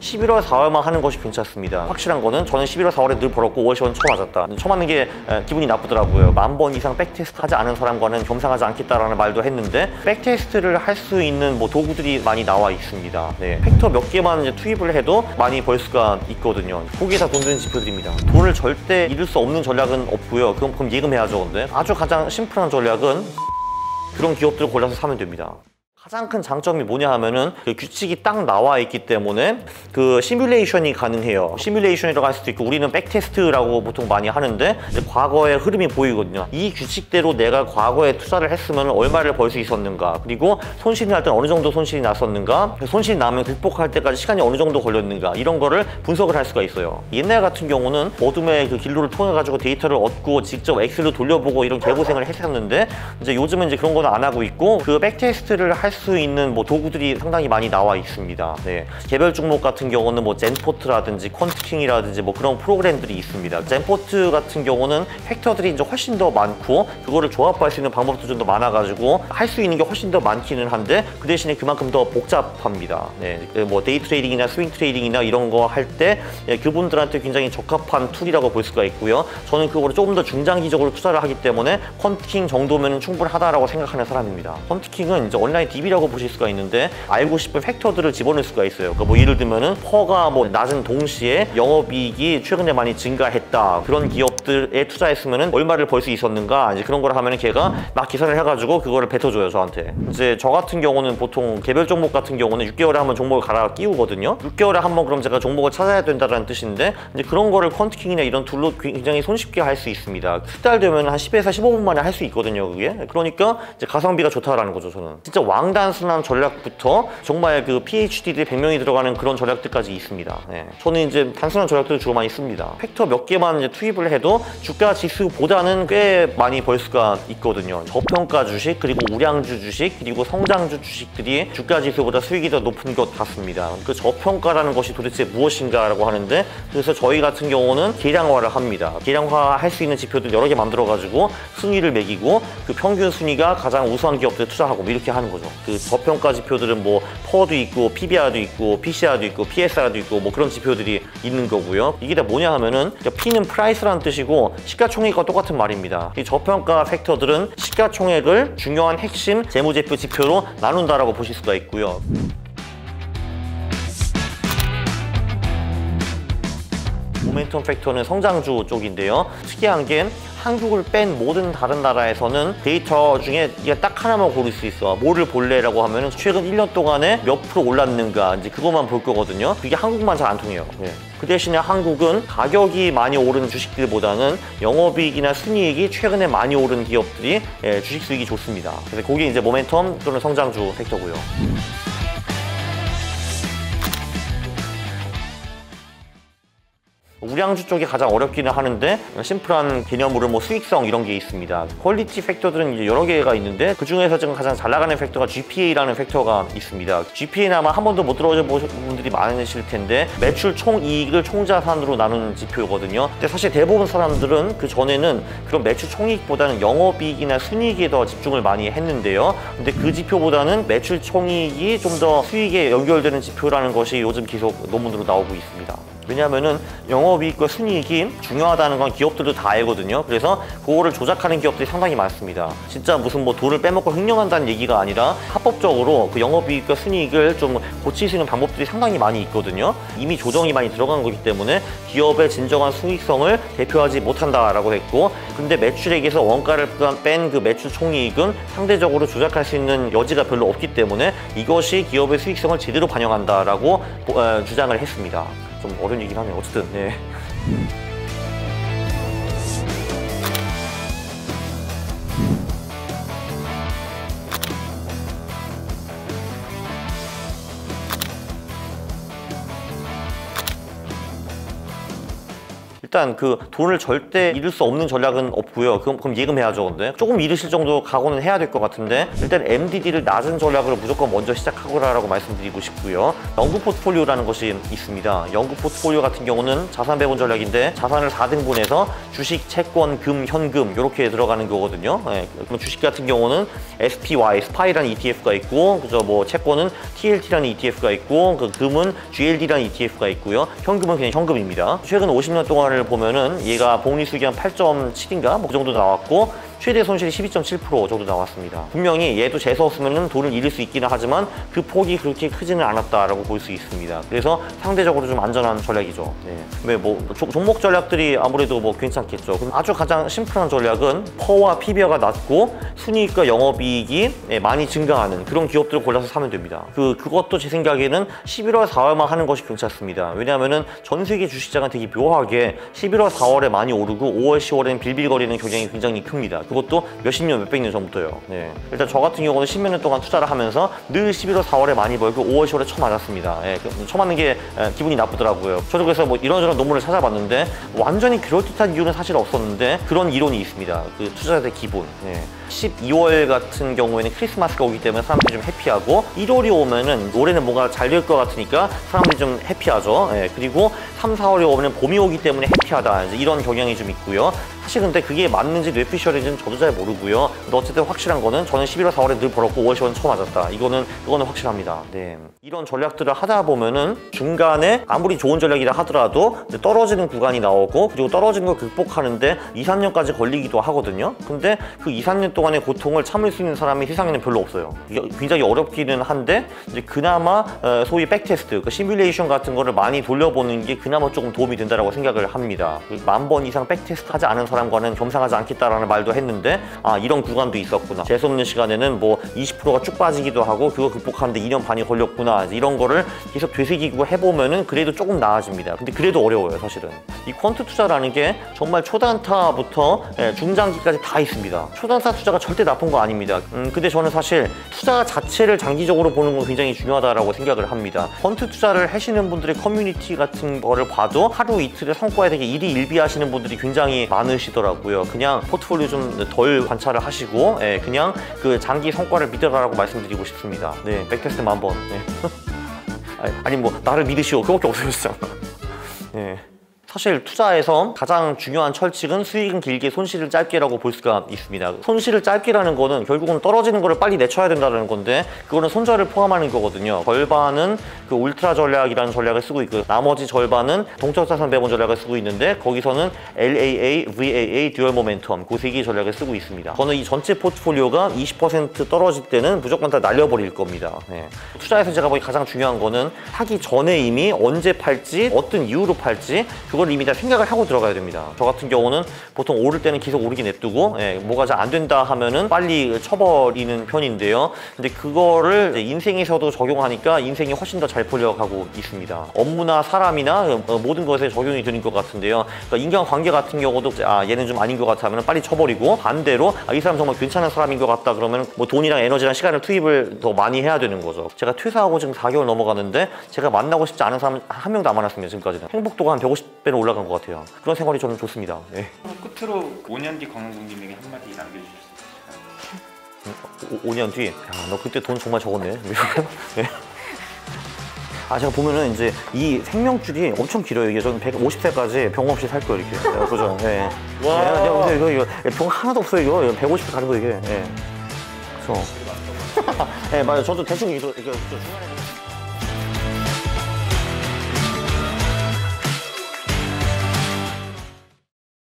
11월, 4월만 하는 것이 괜찮습니다. 확실한 거는 저는 11월, 4월에 늘 벌었고 5월, 10월은 처음 맞았다. 처음 하는 게 기분이 나쁘더라고요. 10,000번 이상 백테스트 하지 않은 사람과는 겸상하지 않겠다라는 말도 했는데 백테스트를 할 수 있는 뭐 도구들이 많이 나와 있습니다. 네. 팩터 몇 개만 이제 투입을 해도 많이 벌 수가 있거든요. 거기에 다 돈 드는 지표들입니다. 돈을 절대 잃을 수 없는 전략은 없고요. 그럼 예금해야죠. 근데 아주 가장 심플한 전략은 그런 기업들을 골라서 사면 됩니다. 가장 큰 장점이 뭐냐 하면은 그 규칙이 딱 나와 있기 때문에 그 시뮬레이션이 가능해요. 시뮬레이션이라고 할 수도 있고 우리는 백테스트라고 보통 많이 하는데 이제 과거의 흐름이 보이거든요. 이 규칙대로 내가 과거에 투자를 했으면 얼마를 벌 수 있었는가, 그리고 손실이 날 때는 어느 정도 손실이 났었는가, 손실이 나면 극복할 때까지 시간이 어느 정도 걸렸는가, 이런 거를 분석을 할 수가 있어요. 옛날 같은 경우는 어둠의 그 길로를 통해 가지고 데이터를 얻고 직접 엑셀로 돌려보고 이런 개고생을 했었는데 이제 요즘은 이제 그런 거는 안 하고 있고 그 백테스트를 할 수 있는 뭐 도구들이 상당히 많이 나와 있습니다. 네. 개별 종목 같은 경우는 뭐 젠포트라든지 퀀트킹이라든지 뭐 그런 프로그램들이 있습니다. 젠포트 같은 경우는 팩터들이 이제 훨씬 더 많고 그거를 조합할 수 있는 방법도 좀 더 많아가지고 할 수 있는 게 훨씬 더 많기는 한데 그 대신에 그만큼 더 복잡합니다. 네. 뭐 데이 트레이딩이나 스윙 트레이딩이나 이런 거 할 때 그분들한테 굉장히 적합한 툴이라고 볼 수가 있고요. 저는 그거를 조금 더 중장기적으로 투자를 하기 때문에 퀀트킹 정도면 충분하다라고 생각하는 사람입니다. 퀀트킹은 이제 온라인 DB라고 보실 수가 있는데 알고 싶은 팩터들을 집어넣을 수가 있어요. 그러니까 뭐 예를 들면은 퍼가 뭐 낮은 동시에 영업이익이 최근에 많이 증가했다. 그런 기업들에 투자했으면은 얼마를 벌 수 있었는가, 이제 그런 걸 하면은 걔가 막 계산을 해가지고 그거를 뱉어줘요, 저한테. 이제 저 같은 경우는 보통 개별 종목 같은 경우는 6개월에 한번 종목을 갈아 끼우거든요. 6개월에 한번 그럼 제가 종목을 찾아야 된다는 뜻인데 이제 그런 거를 퀀트킹이나 이런 툴로 굉장히 손쉽게 할 수 있습니다. 2달 되면 한 10에서 15분 만에 할 수 있거든요, 그게. 그러니까 이제 가성비가 좋다라는 거죠, 저는. 진짜 왕단순환 전략부터 정말 그 PhD들이 100명이 들어가는 그런 전략들까지 있습니다. 네. 저는 이제 단순한 전략들을 주로 많이 씁니다. 팩터 몇 개만 이제 투입을 해도 주가 지수보다는 꽤 많이 벌 수가 있거든요. 저평가 주식, 그리고 우량주 주식, 그리고 성장주 주식들이 주가 지수보다 수익이 더 높은 것 같습니다. 그 저평가라는 것이 도대체 무엇인가라고 하는데, 그래서 저희 같은 경우는 계량화를 합니다. 계량화 할 수 있는 지표들 여러 개 만들어가지고 순위를 매기고 그 평균 순위가 가장 우수한 기업들에 투자하고 이렇게 하는 거죠. 그 저평가 지표들은 뭐 퍼도 있고 PBR도 있고 PCR도 있고 PSR도 있고 뭐 그런 지표들이 있는 거고요. 이게 다 뭐냐 하면은 P는 프라이스라는 뜻이고 시가총액과 똑같은 말입니다. 이 저평가 팩터들은 시가총액을 중요한 핵심 재무제표 지표로 나눈다라고 보실 수가 있고요. 모멘텀 팩터는 성장주 쪽인데요. 특이한 게 한국을 뺀 모든 다른 나라에서는 데이터 중에 이게 딱 하나만 고를 수 있어. 뭐를 볼래라고 하면은 최근 1년 동안에 몇 프로 올랐는가, 이제 그것만 볼 거거든요. 그게 한국만 잘 안 통해요. 네. 그 대신에 한국은 가격이 많이 오른 주식들보다는 영업이익이나 순이익이 최근에 많이 오른 기업들이 주식 수익이 좋습니다. 그래서 그게 이제 모멘텀 또는 성장주 팩터고요. 우량주 쪽이 가장 어렵기는 하는데 심플한 개념으로 뭐 수익성 이런 게 있습니다. 퀄리티 팩터들은 이제 여러 개가 있는데 그 중에서 지금 가장 잘 나가는 팩터가 GPA라는 팩터가 있습니다. GPA는 아마 한 번도 못 들어보신 분들이 많으실 텐데 매출 총이익을 총자산으로 나누는 지표거든요. 근데 사실 대부분 사람들은 그 전에는 그런 매출 총이익보다는 영업이익이나 순이익에 더 집중을 많이 했는데요. 근데 그 지표보다는 매출 총이익이 좀 더 수익에 연결되는 지표라는 것이 요즘 계속 논문으로 나오고 있습니다. 왜냐하면은 영업이익과 순이익이 중요하다는 건 기업들도 다 알거든요. 그래서 그거를 조작하는 기업들이 상당히 많습니다. 진짜 무슨 뭐 돈을 빼먹고 횡령한다는 얘기가 아니라 합법적으로 그 영업이익과 순이익을 좀 고칠 수 있는 방법들이 상당히 많이 있거든요. 이미 조정이 많이 들어간 거기 때문에 기업의 진정한 수익성을 대표하지 못한다라고 했고, 근데 매출액에서 원가를 뺀 그 매출 총이익은 상대적으로 조작할 수 있는 여지가 별로 없기 때문에 이것이 기업의 수익성을 제대로 반영한다라고 주장을 했습니다. 좀 어려운 얘기긴 하네요. 어쨌든 네. 일단 그 돈을 절대 잃을 수 없는 전략은 없고요. 그럼 예금해야죠. 근데 조금 잃으실 정도 각오는 해야 될 것 같은데 일단 MDD를 낮은 전략으로 무조건 먼저 시작하거라라고 말씀드리고 싶고요. 영구 포트폴리오라는 것이 있습니다. 영구 포트폴리오 같은 경우는 자산 배분 전략인데 자산을 4등분해서 주식, 채권, 금, 현금 이렇게 들어가는 거거든요. 네, 그럼 주식 같은 경우는 SPY, 스파이라는 ETF가 있고, 그죠? 뭐 채권은 TLT라는 ETF가 있고, 그 금은 GLD라는 ETF가 있고요. 현금은 그냥 현금입니다. 최근 50년 동안을 보면은 얘가 복리수익이 한 8.7인가 뭐 그 정도 나왔고. 최대 손실이 12.7% 정도 나왔습니다. 분명히 얘도 재수 없으면 돈을 잃을 수 있기는 하지만 그 폭이 그렇게 크지는 않았다라고 볼 수 있습니다. 그래서 상대적으로 좀 안전한 전략이죠. 네. 종목 전략들이 아무래도 뭐 괜찮겠죠. 그럼 아주 가장 심플한 전략은 퍼와 PBR가 낮고 순이익과 영업이익이 많이 증가하는 그런 기업들을 골라서 사면 됩니다. 그것도 제 생각에는 11월, 4월만 하는 것이 괜찮습니다. 왜냐하면은 전 세계 주식장은 되게 묘하게 11월, 4월에 많이 오르고 5월, 10월에는 빌빌거리는 경향이 굉장히 큽니다. 그것도 몇십 년, 몇백 년 전부터요. 네. 일단 저 같은 경우는 10몇 년 동안 투자를 하면서 늘 11월, 4월에 많이 벌고 5월, 10월에 쳐맞았습니다. 예, 쳐맞는 게 기분이 나쁘더라고요. 저도 그래서 뭐 이런저런 논문을 찾아봤는데 완전히 그럴듯한 이유는 사실 없었는데 그런 이론이 있습니다. 그 투자자의 기분. 예. 12월 같은 경우에는 크리스마스가 오기 때문에 사람들이 좀 해피하고 1월이 오면은 올해는 뭔가 잘 될 것 같으니까 사람들이 좀 해피하죠. 예. 그리고 3, 4월이 오면 봄이 오기 때문에 해피하다. 이런 경향이 좀 있고요. 사실 근데 그게 맞는지 뇌피셜인지는 저도 잘 모르고요. 근데 어쨌든 확실한 거는 저는 11월, 4월에 늘 벌었고 5월, 10월은 처음 맞았다. 이거는 확실합니다. 네. 이런 전략들을 하다 보면은 중간에 아무리 좋은 전략이라 하더라도 떨어지는 구간이 나오고 그리고 떨어지는 걸 극복하는데 2, 3년까지 걸리기도 하거든요. 근데 그 2, 3년 동안의 고통을 참을 수 있는 사람이 세상에는 별로 없어요. 이게 굉장히 어렵기는 한데 이제 그나마 소위 백테스트, 그 시뮬레이션 같은 거를 많이 돌려보는 게 그나마 조금 도움이 된다고 생각을 합니다. 10,000번 이상 백테스트 하지 않은 사람과는 겸상하지 않겠다라는 말도 했는데 아 이런 구간도 있었구나. 재수없는 시간에는 뭐 20%가 쭉 빠지기도 하고 그거 극복하는데 2년 반이 걸렸구나. 이런 거를 계속 되새기고 해보면은 그래도 조금 나아집니다. 근데 그래도 어려워요 사실은. 이 퀀트 투자라는 게 정말 초단타부터 중장기까지 다 있습니다. 초단타 투자가 절대 나쁜 거 아닙니다. 근데 저는 사실 투자 자체를 장기적으로 보는 건 굉장히 중요하다고 생각을 합니다. 펀트 투자를 하시는 분들의 커뮤니티 같은 거를 봐도 하루 이틀의 성과에 되게 일희일비하시는 분들이 굉장히 많으시더라고요. 그냥 포트폴리오 좀 덜 관찰을 하시고 그냥 그 장기 성과를 믿으라고 말씀드리고 싶습니다. 네, 백테스트 10,000번. 네. 아니 뭐 나를 믿으시오 그거밖에 없어요 진짜. 네. 사실 투자에서 가장 중요한 철칙은 수익은 길게 손실을 짧게라고 볼 수가 있습니다. 손실을 짧게라는 거는 결국은 떨어지는 거를 빨리 내쳐야 된다는 건데 그거는 손절을 포함하는 거거든요. 절반은 그 울트라 전략이라는 전략을 쓰고 있고 나머지 절반은 동적 자산 배분 전략을 쓰고 있는데 거기서는 LAA, VAA, 듀얼 모멘텀 그 세 개의 전략을 쓰고 있습니다. 저는 이 전체 포트폴리오가 20% 떨어질 때는 무조건 다 날려버릴 겁니다. 네. 투자에서 제가 보기 가장 중요한 거는 하기 전에 이미 언제 팔지 어떤 이유로 팔지 그걸 이미 다 생각을 하고 들어가야 됩니다. 저 같은 경우는 보통 오를 때는 계속 오르게 냅두고 뭐가 잘 안 된다 하면은 빨리 쳐버리는 편인데요. 근데 그거를 인생에서도 적용하니까 인생이 훨씬 더 잘 풀려가고 있습니다. 업무나 사람이나 모든 것에 적용이 되는 것 같은데요. 그러니까 인간관계 같은 경우도 얘는 좀 아닌 것 같아 하면 빨리 쳐버리고 반대로 이 사람 정말 괜찮은 사람인 것 같다 그러면 뭐 돈이랑 에너지랑 시간을 투입을 더 많이 해야 되는 거죠. 제가 퇴사하고 지금 4개월 넘어가는데 제가 만나고 싶지 않은 사람 한 명도 안 만났습니다. 지금까지는. 행복도가 한 150배는 올라간 것 같아요. 그런 생활이 저는 좋습니다. 네. 끝으로 5년 뒤 강원국님에게 한마디 남겨주실 수 있을까요? 5년 뒤? 야, 너 그때 돈 정말 적었네. 네. 제가 보면은 이제 이 생명줄이 엄청 길어요. 이게 저는 150세까지 병 없이 살 거예요, 이렇게. 그죠? 네. 와. 이거 병 하나도 없어요, 이거. 150세 가는 거, 이게. 네. 그래서. 네, 맞아요. 저도 대충 이거 중간에.